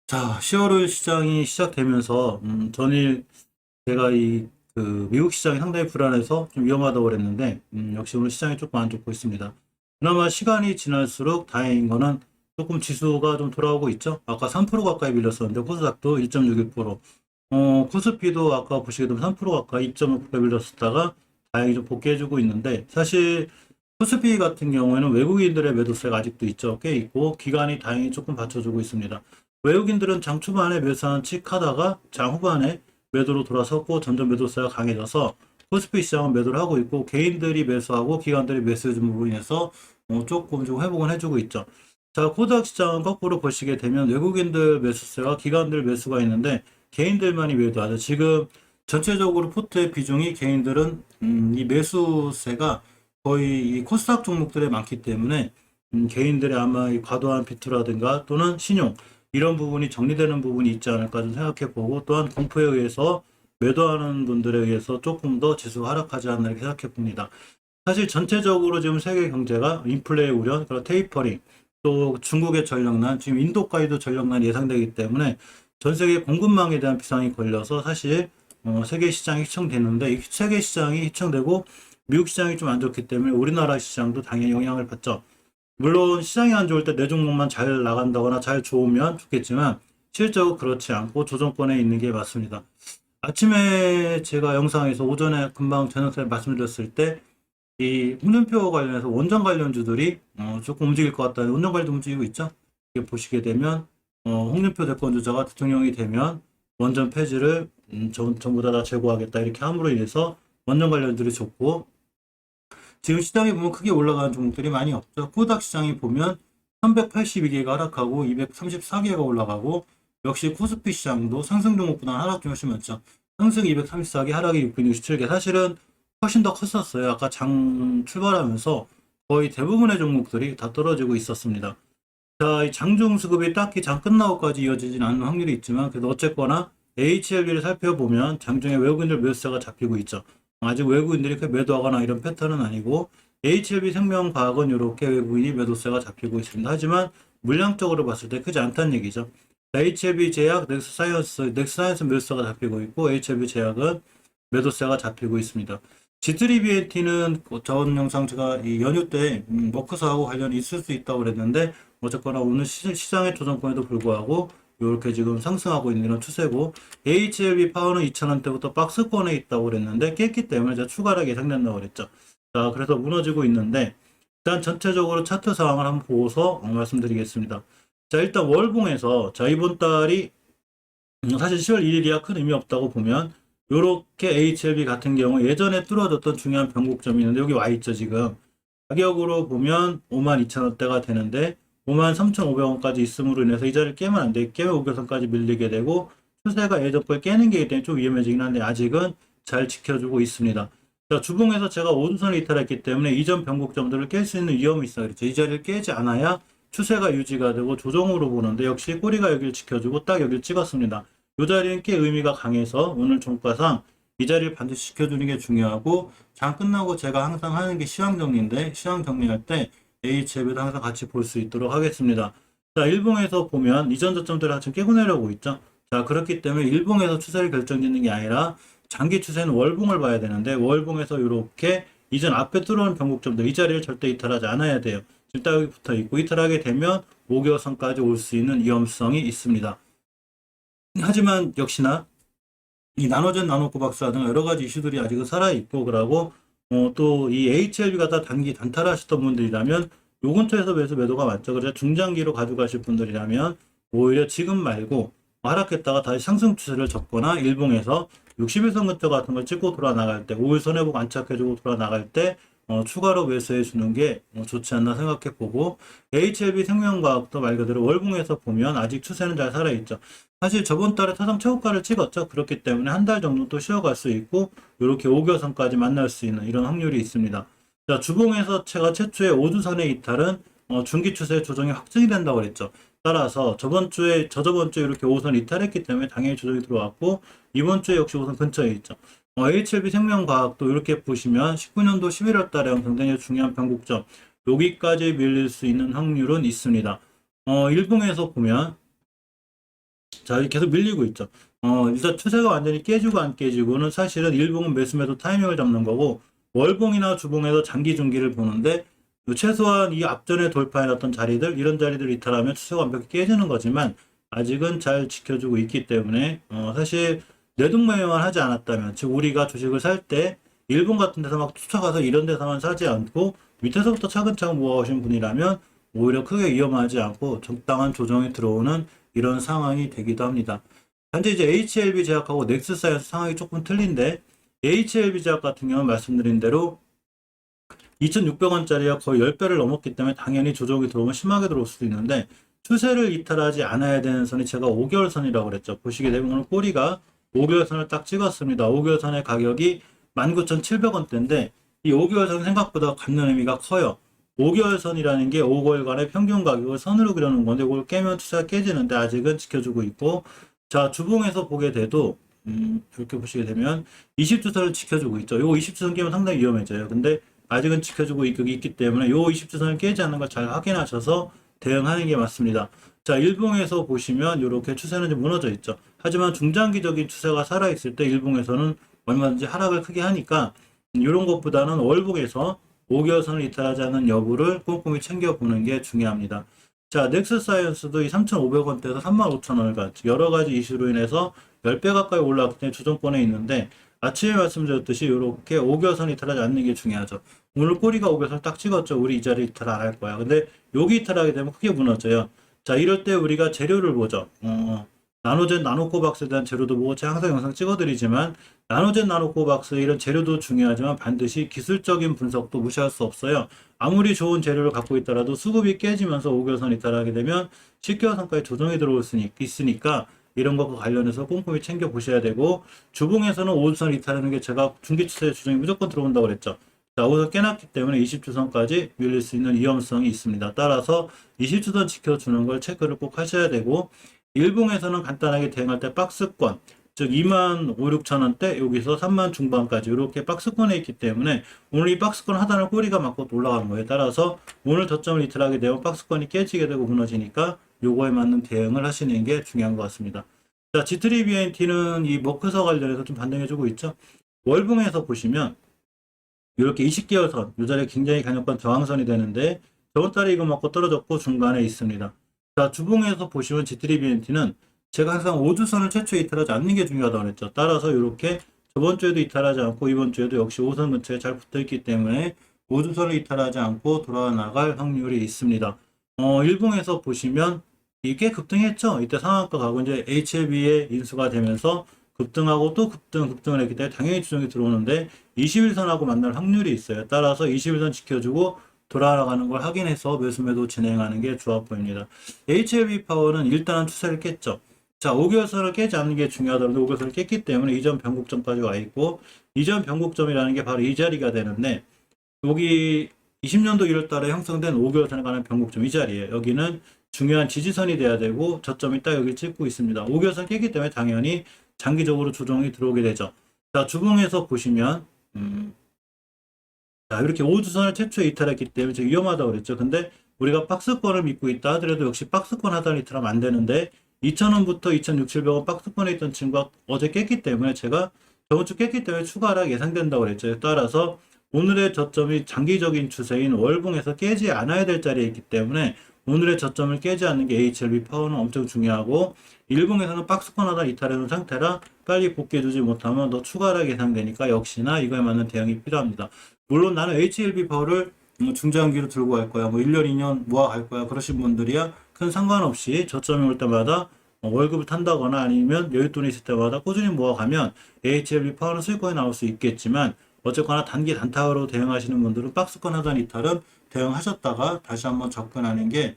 자, 10월 5일 시장이 시작되면서 전일 제가 미국 시장이 상당히 불안해서 좀 위험하다고 그랬는데 역시 오늘 시장이 조금 안 좋고 있습니다. 그나마 시간이 지날수록 다행인 거는 조금 지수가 좀 돌아오고 있죠. 아까 3% 가까이 밀렸었는데 코스닥도 2.61%, 코스피도 아까 보시게 되면 3% 가까이 2.5% 밀렸었다가 다행히 좀 복귀해주고 있는데, 사실 코스피 같은 경우에는 외국인들의 매도세가 아직도 있죠. 꽤 있고 기간이 다행히 조금 받쳐주고 있습니다. 외국인들은 장 초반에 매수한 칙 하다가 장 후반에 매도로 돌아섰고 전전 매도세가 강해져서 코스피 시장은 매도를 하고 있고, 개인들이 매수하고 기관들이 매수해줌으로 인해서 조금 좀 회복은 해주고 있죠. 자, 코스닥 시장은 거꾸로 보시게 되면 외국인들 매수세와 기관들 매수가 있는데 개인들만이 매도하죠. 지금 전체적으로 포트의 비중이 개인들은 이 매수세가 거의 이 코스닥 종목들에 많기 때문에 개인들의 아마 이 과도한 비투라든가 또는 신용, 이런 부분이 정리되는 부분이 있지 않을까 좀 생각해 보고, 또한 공포에 의해서 매도하는 분들에 의해서 조금 더 지수가 하락하지 않나 이렇게 생각해 봅니다. 사실 전체적으로 지금 세계 경제가 인플레 우려, 그리고 테이퍼링, 또 중국의 전력난, 지금 인도까지도 전력난이 예상되기 때문에 전 세계 공급망에 대한 비상이 걸려서 사실 세계 시장이 휘청되는데, 이 세계 시장이 휘청되고 미국 시장이 좀 안 좋기 때문에 우리나라 시장도 당연히 영향을 받죠. 물론 시장이 안 좋을 때 내 종목만 잘 나간다거나 잘 좋으면 좋겠지만 실제로 그렇지 않고 조정권에 있는 게 맞습니다. 아침에 제가 영상에서 오전에 금방 저녁에 말씀드렸을 때 이 홍준표 관련해서 원전 관련주들이 조금 움직일 것 같다는, 원전 관련도 움직이고 있죠. 이게 보시게 되면 홍준표 대권 주자가 대통령이 되면 원전 폐지를 전부 다 재고하겠다 이렇게 함으로 인해서 원전 관련들이 좋고, 지금 시장에 보면 크게 올라가는 종목들이 많이 없죠. 코닥 시장이 보면 382개가 하락하고 234개가 올라가고, 역시 코스피 시장도 상승 종목보다 하락 좀 훨씬 많죠. 상승 234개, 하락이 667개. 사실은 훨씬 더 컸었어요. 아까 장 출발하면서 거의 대부분의 종목들이 다 떨어지고 있었습니다. 자, 이 장중 수급이 딱히 장 끝나고까지 이어지진 않는 확률이 있지만, 그래도 어쨌거나 HLB를 살펴보면 장중에 외국인들 매수세가 잡히고 있죠. 아직 외국인들이 그 매도하거나 이런 패턴은 아니고, HLB 생명과학은 이렇게 외국인이 매도세가 잡히고 있습니다. 하지만 물량적으로 봤을 때 크지 않다는 얘기죠. HLB 제약, 넥스사이언스 매도세가 잡히고 있고, HLB 제약은 매도세가 잡히고 있습니다. G3BNT는 전 영상 제가 이 연휴 때 워크사하고 관련이 있을 수 있다고 그랬는데, 어쨌거나 오늘 시장의 조정권에도 불구하고 이렇게 지금 상승하고 있는 이런 추세고, HLB 파워는 2,000원대부터 박스권에 있다고 그랬는데 깼기 때문에 제가 추가하락 예상된다고 그랬죠. 자, 그래서 무너지고 있는데 일단 전체적으로 차트 상황을 한번 보고서 말씀드리겠습니다. 자, 일단 월봉에서 자, 이번 달이 사실 10월 1일이야 큰 의미 없다고 보면, 요렇게 HLB 같은 경우 예전에 뚫어졌던 중요한 변곡점이 있는데 여기 와 있죠. 지금 가격으로 보면 52,000원대가 되는데 53,500원까지 있음으로 인해서 이 자리를 깨면 안 돼. 깨면 500선까지 밀리게 되고 추세가 예전 걸 깨는 게 때문에 좀 위험해지긴 한데 아직은 잘 지켜주고 있습니다. 자, 주봉에서 제가 5주선을 이탈했기 때문에 이전 변곡점들을 깰 수 있는 위험이 있어요. 그렇죠. 이 자리를 깨지 않아야 추세가 유지가 되고 조정으로 보는데, 역시 꼬리가 여기를 지켜주고 딱 여기를 찍었습니다. 이 자리는 꽤 의미가 강해서 오늘 종가상 이 자리를 반드시 지켜주는 게 중요하고, 장 끝나고 제가 항상 하는 게 시황 정리인데, 시황 정리할 때 HLB도 항상 같이 볼 수 있도록 하겠습니다. 자, 일봉에서 보면 이전 저점들을 지금 깨고 내려오고 있죠. 자, 그렇기 때문에 일봉에서 추세를 결정짓는 게 아니라 장기 추세는 월봉을 봐야 되는데, 월봉에서 이렇게 이전 앞에 들어오는 변곡점들 이 자리를 절대 이탈하지 않아야 돼요. 지금 딱 여기 붙어 있고 이탈하게 되면 5개월선까지 올 수 있는 위험성이 있습니다. 하지만 역시나 이 나노전 나노코 박사 등 여러 가지 이슈들이 아직은 살아있고, 그러고 또 이 HLB 갖다 단기 단타하시던 분들이라면 요 근처에서 매도가 많죠. 그래서 중장기로 가져가실 분들이라면 오히려 지금 말고 하락했다가 다시 상승 추세를 접거나, 일봉에서 61선 근처 같은 걸 찍고 돌아 나갈 때, 5일 손해보고 안착해주고 돌아 나갈 때 추가로 매수해 주는 게 좋지 않나 생각해 보고, HLB 생명과학도 말 그대로 월봉에서 보면 아직 추세는 잘 살아있죠. 사실 저번 달에 타상 최고가를 찍었죠. 그렇기 때문에 한 달 정도 또 쉬어갈 수 있고 이렇게 5개선까지 만날 수 있는 이런 확률이 있습니다. 자, 주봉에서 제가 최초의 5주선의 이탈은 중기 추세 조정이 확정이 된다고 그랬죠. 따라서 저저번 주에 이렇게 5선 이탈했기 때문에 당연히 조정이 들어왔고, 이번 주에 역시 5선 근처에 있죠. HLB 생명과학도 이렇게 보시면 19년도 11월 달에 굉장히 중요한 변곡점, 여기까지 밀릴 수 있는 확률은 있습니다. 일봉에서 보면 자, 계속 밀리고 있죠. 일단 추세가 완전히 깨지고 안 깨지고는 사실은 일봉은 매수 타이밍을 잡는 거고, 월봉이나 주봉에서 장기 중기를 보는데, 최소한 이 앞전에 돌파해놨던 자리들, 이런 자리들 이탈하면 추세가 완벽히 깨지는 거지만, 아직은 잘 지켜주고 있기 때문에, 사실 내동매매만 하지 않았다면, 즉, 우리가 주식을 살 때, 일본 같은 데서 막 쫓아가서 이런 데서만 사지 않고, 밑에서부터 차근차근 모아오신 분이라면, 오히려 크게 위험하지 않고 적당한 조정이 들어오는 이런 상황이 되기도 합니다. 현재 이제 HLB 제약하고 넥스사이언스 상황이 조금 틀린데, HLB 제약 같은 경우는 말씀드린 대로 2,600원짜리가 거의 10배를 넘었기 때문에 당연히 조정이 들어오면 심하게 들어올 수도 있는데, 추세를 이탈하지 않아야 되는 선이 제가 5개월 선이라고 그랬죠. 보시게 되면 오늘 꼬리가 5개월 선을 딱 찍었습니다. 5개월 선의 가격이 19,700원대인데 이 5개월 선 생각보다 갖는 의미가 커요. 5개월 선이라는 게 5개월간의 평균 가격을 선으로 그려놓은 건데, 이걸 깨면 추세가 깨지는데 아직은 지켜주고 있고, 자, 주봉에서 보게 돼도 이렇게 보시게 되면 20주선을 지켜주고 있죠. 요 20주선 깨면 상당히 위험해져요. 근데 아직은 지켜주고 있기 때문에 요 20주선을 깨지 않는 걸 잘 확인하셔서 대응하는 게 맞습니다. 자, 일봉에서 보시면 이렇게 추세는 좀 무너져 있죠. 하지만 중장기적인 추세가 살아있을 때 일봉에서는 얼마든지 하락을 크게 하니까, 이런 것보다는 월봉에서 5개월 선을 이탈하지 않는 여부를 꼼꼼히 챙겨보는 게 중요합니다. 자, 넥스사이언스도 이 3,500원대에서 35,000원을 갔죠. 여러 가지 이슈로 인해서 10배 가까이 올라왔기 때문에 주정권에 있는데, 아침에 말씀드렸듯이 이렇게 5개월 선 이탈하지 않는 게 중요하죠. 오늘 꼬리가 5개월 선 딱 찍었죠. 우리 이 자리 이탈 안 할 거야. 근데 여기 이탈하게 되면 크게 무너져요. 자, 이럴 때 우리가 재료를 보죠. 나노젠 나노코박스에 대한 재료도 보고, 제가 항상 영상 찍어드리지만, 나노젠 나노코박스 이런 재료도 중요하지만 반드시 기술적인 분석도 무시할 수 없어요. 아무리 좋은 재료를 갖고 있더라도 수급이 깨지면서 5개월선 이탈하게 되면 10개월선까지 조정이 들어올 수 있으니까, 이런 것과 관련해서 꼼꼼히 챙겨 보셔야 되고, 주봉에서는 5주선 이탈하는 게 제가 중기추세 조정이 무조건 들어온다고 그랬죠. 자, 5주선 깨놨기 때문에 20주선까지 밀릴 수 있는 위험성이 있습니다. 따라서 20주선 지켜주는 걸 체크를 꼭 하셔야 되고, 일봉에서는 간단하게 대응할 때 박스권, 즉 25,000~26,000원대, 여기서 3만 중반까지 이렇게 박스권에 있기 때문에 오늘 이 박스권 하단을 꼬리가 맞고 올라가는 거예요. 따라서 오늘 저점을 이탈하게 되면 박스권이 깨지게 되고 무너지니까 요거에 맞는 대응을 하시는 게 중요한 것 같습니다. 자, G3BNT는 이 머크서 관련해서 좀 반등해주고 있죠. 월봉에서 보시면 이렇게 20개월 선, 이 자리에 굉장히 강력한 저항선이 되는데, 저번 달에 이거 맞고 떨어졌고 중간에 있습니다. 자, 주봉에서 보시면 G3BNT는 제가 항상 5주선을 최초에 이탈하지 않는 게 중요하다고 그랬죠. 따라서 이렇게 저번 주에도 이탈하지 않고 이번 주에도 역시 5선 근처에 잘 붙어 있기 때문에 5주선을 이탈하지 않고 돌아 나갈 확률이 있습니다. 일봉에서 보시면 이게 급등했죠. 이때 상한가 가고 이제 HLB의 인수가 되면서 급등하고 또 급등을 했기 때문에 당연히 조정이 들어오는데 21선하고 만날 확률이 있어요. 따라서 21선 지켜주고 돌아가는 걸 확인해서 매수 진행하는 게 좋아 보입니다. HLB 파워는 일단은 추세를 깼죠. 자, 5개월 선을 깨지 않는 게 중요하다는데 5개월 선을 깼기 때문에 이전 변곡점까지 와 있고, 이전 변곡점이라는 게 바로 이 자리가 되는데, 여기 20년도 1월 달에 형성된 5개월 선에 관한 변곡점 이 자리예요. 여기는 중요한 지지선이 돼야 되고 저점이 딱 여기 찍고 있습니다. 5개월 선 깼기 때문에 당연히 장기적으로 조정이 들어오게 되죠. 자, 주봉에서 보시면 자, 이렇게 5주선을 최초에 이탈했기 때문에 되게 위험하다고 그랬죠. 근데 우리가 박스권을 믿고 있다 하더라도 역시 박스권 하단을 이탈하면 안 되는데, 2,000원부터 2,600~700원 박스권에 있던 친구가 어제 깼기 때문에, 제가 저번 주 깼기 때문에 추가 하락 예상된다고 그랬죠. 따라서 오늘의 저점이 장기적인 추세인 월봉에서 깨지 않아야 될 자리에 있기 때문에 오늘의 저점을 깨지 않는 게 HLB 파워는 엄청 중요하고, 일봉에서는 박스권 하단 이탈해 놓은 상태라 빨리 복귀해주지 못하면 더 추가 하락 예상되니까 역시나 이거에 맞는 대응이 필요합니다. 물론 나는 HLB 파워를 중장기로 들고 갈 거야, 뭐 1년, 2년 모아 갈 거야, 그러신 분들이야 큰 상관없이 저점이 올 때마다 월급을 탄다거나 아니면 여윳돈이 있을 때마다 꾸준히 모아가면 HLB 파워는 수익권이 나올 수 있겠지만, 어쨌거나 단기 단타로 대응하시는 분들은 박스권 하단 이탈은 대응하셨다가 다시 한번 접근하는 게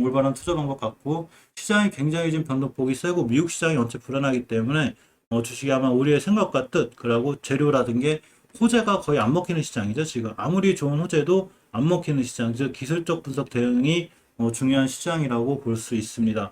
올바른 투자 방법 같고, 시장이 굉장히 지금 변동폭이 세고 미국 시장이 원체 불안하기 때문에 주식이 아마 우리의 생각과 뜻, 그리고 재료라든가 호재가 거의 안 먹히는 시장이죠. 지금 아무리 좋은 호재도 안 먹히는 시장, 즉 기술적 분석 대응이 중요한 시장이라고 볼 수 있습니다.